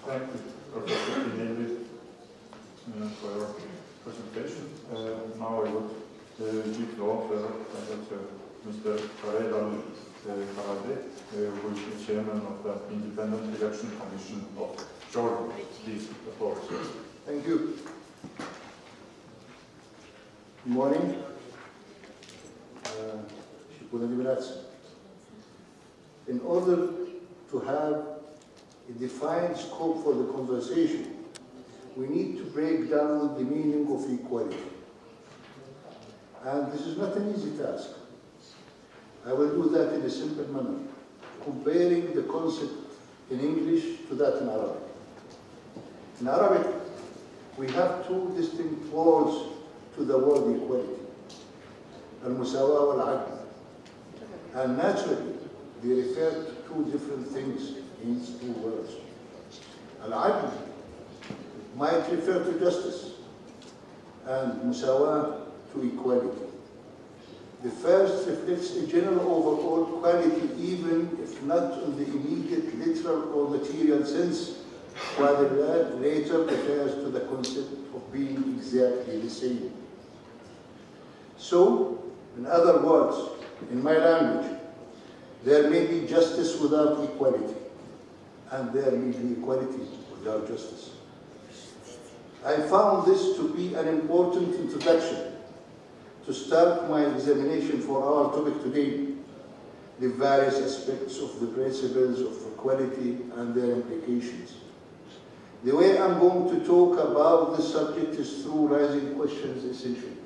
Thank you, Professor Khaled, for your presentation. Now I would give the floor to Mr. Kalaldeh, who is the chairman of the Independent Election Commission of Jordan. Please, the floor is yours. Thank you. Good morning. In order to have a defined scope for the conversation, we need to break down the meaning of equality. And this is not an easy task. I will do that in a simple manner, comparing the concept in English to that in Arabic. In Arabic, we have two distinct words to the word equality, al-musawa wal-adl. And naturally, they refer to two different things in these two words. Al-adl might refer to justice, and musawa to equality. The first reflects a general overall quality, even if not in the immediate literal or material sense, while the later refers to the concept of being exactly the same. So, in other words, in my language, there may be justice without equality, and there may be equality without justice. I found this to be an important introduction to start my examination for our topic today, the various aspects of the principles of equality and their implications. The way I'm going to talk about this subject is through raising questions essentially,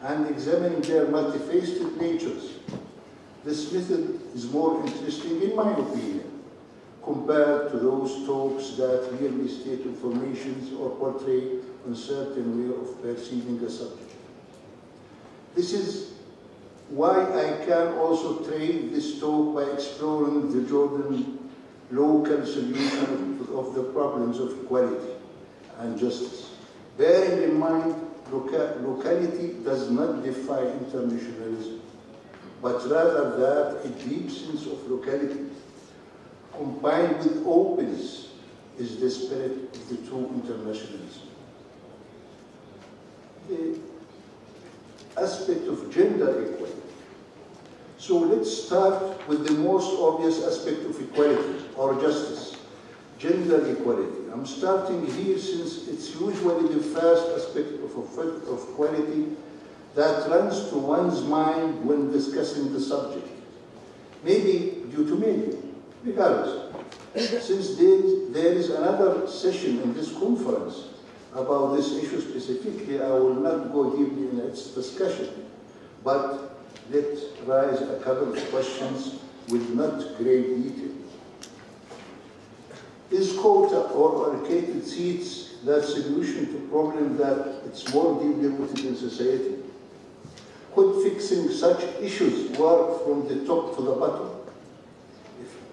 and examining their multifaceted natures. This method is more interesting, in my opinion, compared to those talks that merely state informations or portray a certain way of perceiving a subject. This is why I can also trade this talk by exploring the Jordan local solution of the problems of equality and justice. Bearing in mind, locality does not defy internationalism, but rather that a deep sense of locality combined with openness is the spirit of the true internationalism. The aspect of gender equality. So let's start with the most obvious aspect of equality or justice, gender equality. I'm starting here since it's usually the first aspect of equality that runs to one's mind when discussing the subject. Maybe due to me, regardless. Since there is another session in this conference about this issue specifically, I will not go deeply in its discussion, but let's raise a couple of questions with not great detail. Is quota or allocated seats that solution to problem that it's more deeply rooted in society? Could fixing such issues work from the top to the bottom?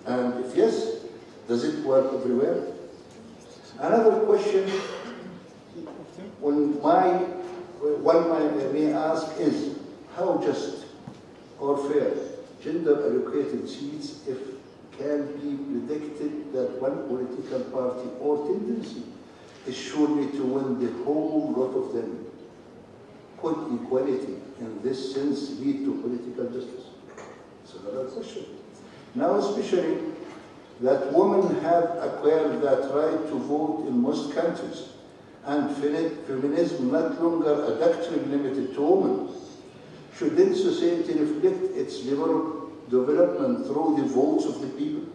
And if yes, does it work everywhere? Another question one may ask is, how just or fair gender allocated seats if can be predicted that one political party or tendency is surely to win the whole lot of them? Could equality in this sense lead to political justice? It's another question. Now especially that women have acquired that right to vote in most countries, and feminism not longer a doctrine limited to women, should then society reflect its development through the votes of the people?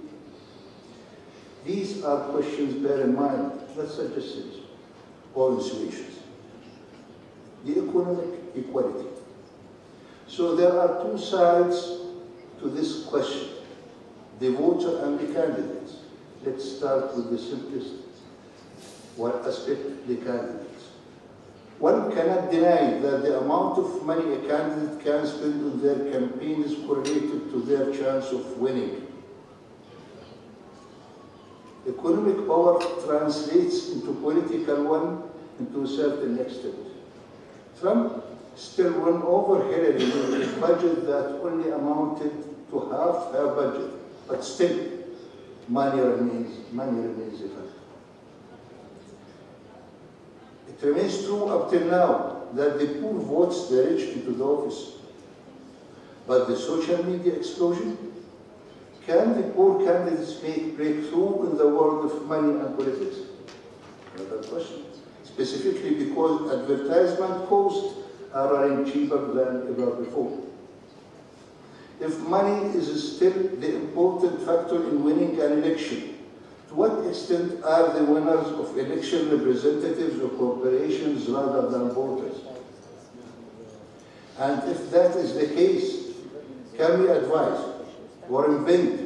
These are questions, bear in mind, not suggestions or insinuations. The economic equality. So there are two sides to this question, the voter and the candidates. Let's start with the simplest one aspect, the candidates. One cannot deny that the amount of money a candidate can spend on their campaign is correlated to their chance of winning. Economic power translates into political one into a certain extent. Trump still won over Hillary with a budget that only amounted to half her budget, but still, money remains a factor. It remains true up till now that the poor votes the rich into the office. But the social media explosion, can the poor candidates make breakthrough in the world of money and politics? Another question. Specifically because advertisement costs are running cheaper than ever before. If money is still the important factor in winning an election, to what extent are the winners of election representatives or corporations rather than voters? And if that is the case, can we advise or invent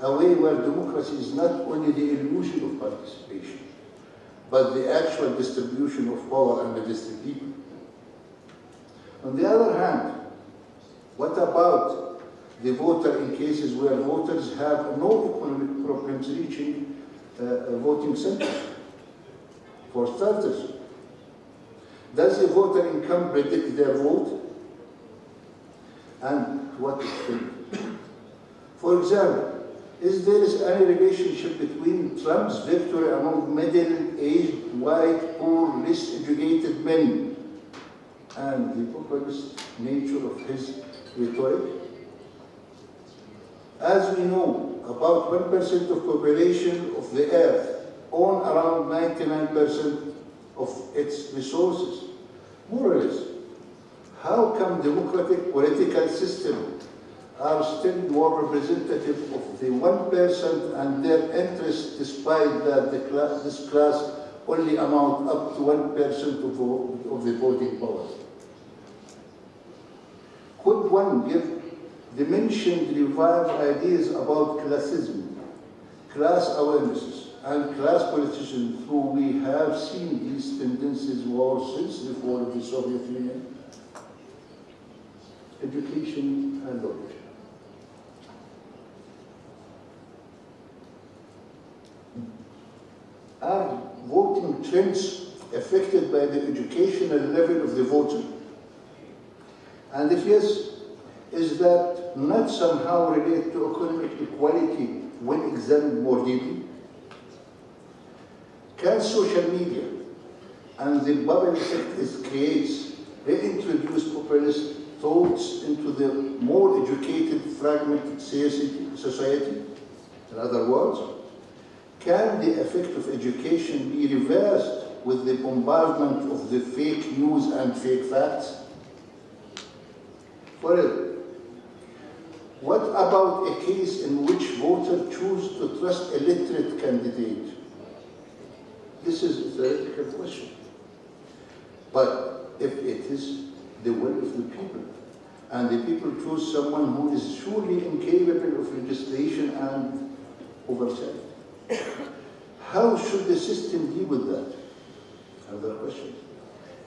a way where democracy is not only the illusion of participation, but the actual distribution of power amidst the people? On the other hand, what about the voter in cases where voters have no economic problems reaching voting centers? For starters, does the voter income predict their vote? And to what extent? For example, is there any relationship between Trump's victory among middle-aged, white, poor, less educated men and the populist nature of his rhetoric? As we know, about 1% of population of the earth own around 99% of its resources, more or less. How come democratic political systems are still more representative of the 1% and their interests, despite that this class only amount up to 1% of the voting power? Could one give the mentioned revived ideas about classism, class awarenesses, and class politicians who we have seen these tendencies more since the fall of the Soviet Union? Education and knowledge. Are voting trends affected by the educational level of the voter? And if yes, is that not somehow related to economic equality when examined more deeply? Can social media and the bubble effect it creates reintroduce populist thoughts into the more educated, fragmented society? In other words, can the effect of education be reversed with the bombardment of the fake news and fake facts? Well, what about a case in which voters choose to trust a literate candidate? This is a theoretical question. But if it is the will of the people, and the people choose someone who is surely incapable of legislation and oversight, how should the system deal with that? Another question.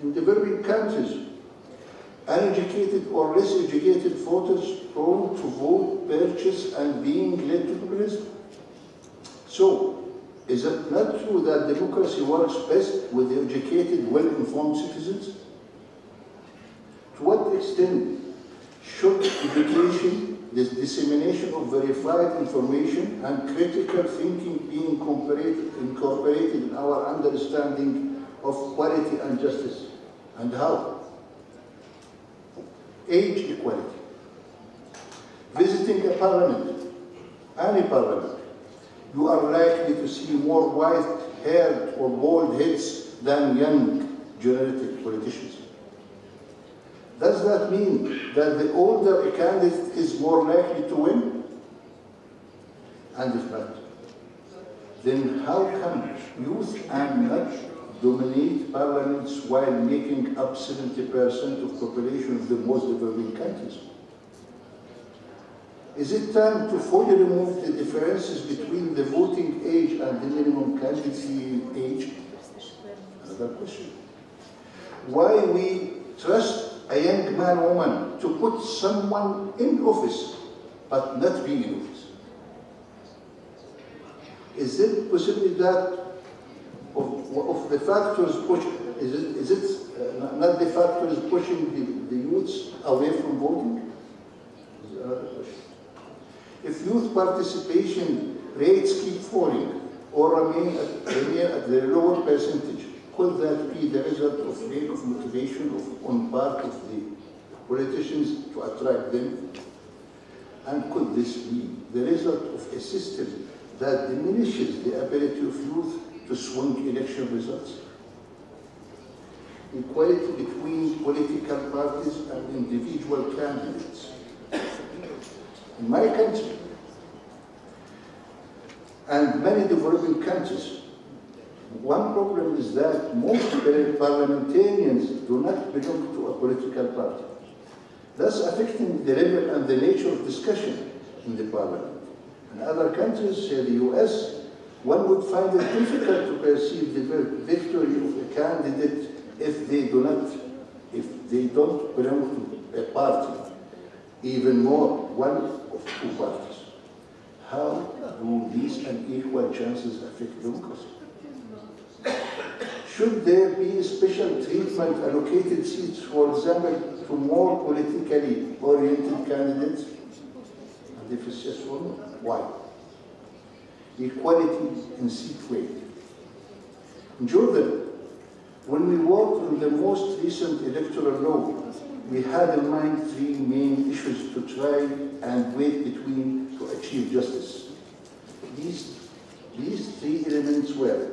In developing countries, uneducated or less educated voters prone to vote, purchase, and being led to populism. So, is it not true that democracy works best with educated, well-informed citizens? To what extent should education, the dissemination of verified information, and critical thinking be incorporated in our understanding of quality and justice? And how? Age equality. Visiting a parliament, any parliament, you are likely to see more white-haired or bald heads than young, genetic politicians. Does that mean that the older a candidate is more likely to win? And if not, then how come youth and not dominate parliaments while making up 70% of population of the most developing countries? Is it time to fully remove the differences between the voting age and the minimum candidacy age? Another question. Why we trust a young man or woman to put someone in office but not be in office? Is it possibly that of the factors is it not the factors pushing the youths away from voting? Is another question. If youth participation rates keep falling or remain at the lower percentage, could that be the result of lack of motivation on part of the politicians to attract them? And could this be the result of a system that diminishes the ability of youth to swing election results? Equality between political parties and individual candidates. In my country, and many developing countries, one problem is that most parliamentarians do not belong to a political party, thus affecting the level and the nature of discussion in the parliament. In other countries, say the US, one would find it difficult to perceive the victory of a candidate if they don't belong to a party, even more one of two parties. How do these unequal chances affect democracy? Should there be special treatment allocated seats, for example, to more politically oriented candidates? And if it's yes or no, why? Equality in seat weight. In Jordan, when we worked on the most recent electoral law, we had in mind three main issues to try and weigh between to achieve justice. These three elements were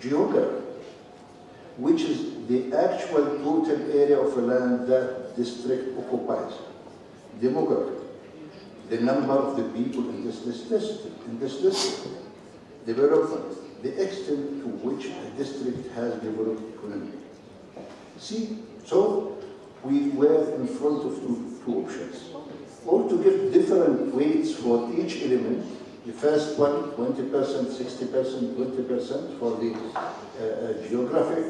geography, which is the actual total area of land that district occupies. Demography, the number of the people in this district. Development, the extent to which a district has developed economically. See, so we were in front of two options. Or to give different weights for each element. The first one, 20%, 60%, 20% for the geographic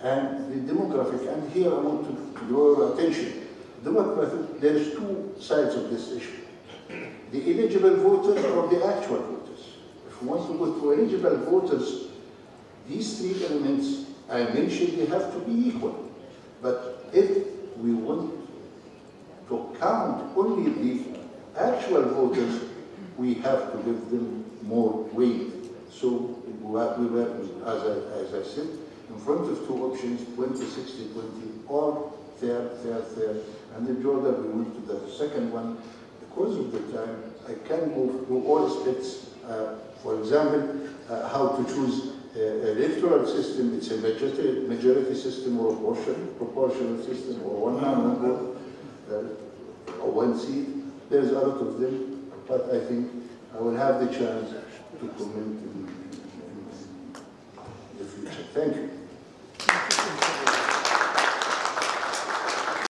and the demographic. And here I want to draw your attention. Demographic, there's two sides of this issue. The eligible voters or the actual voters. If we want to go to eligible voters, these three elements I mentioned, they have to be equal. But if we want to count only the actual voters, we have to give them more weight. So we were, as I said, in front of two options, 20, 60, 20, or third. And in Jordan, we went to the second one. Because of the time, I can go through all aspects. For example, how to choose an electoral system. It's a majority system or a proportional system or one man, one vote, or one seat. There's a lot of them, but I think I will have the chance to comment in the future. Thank you.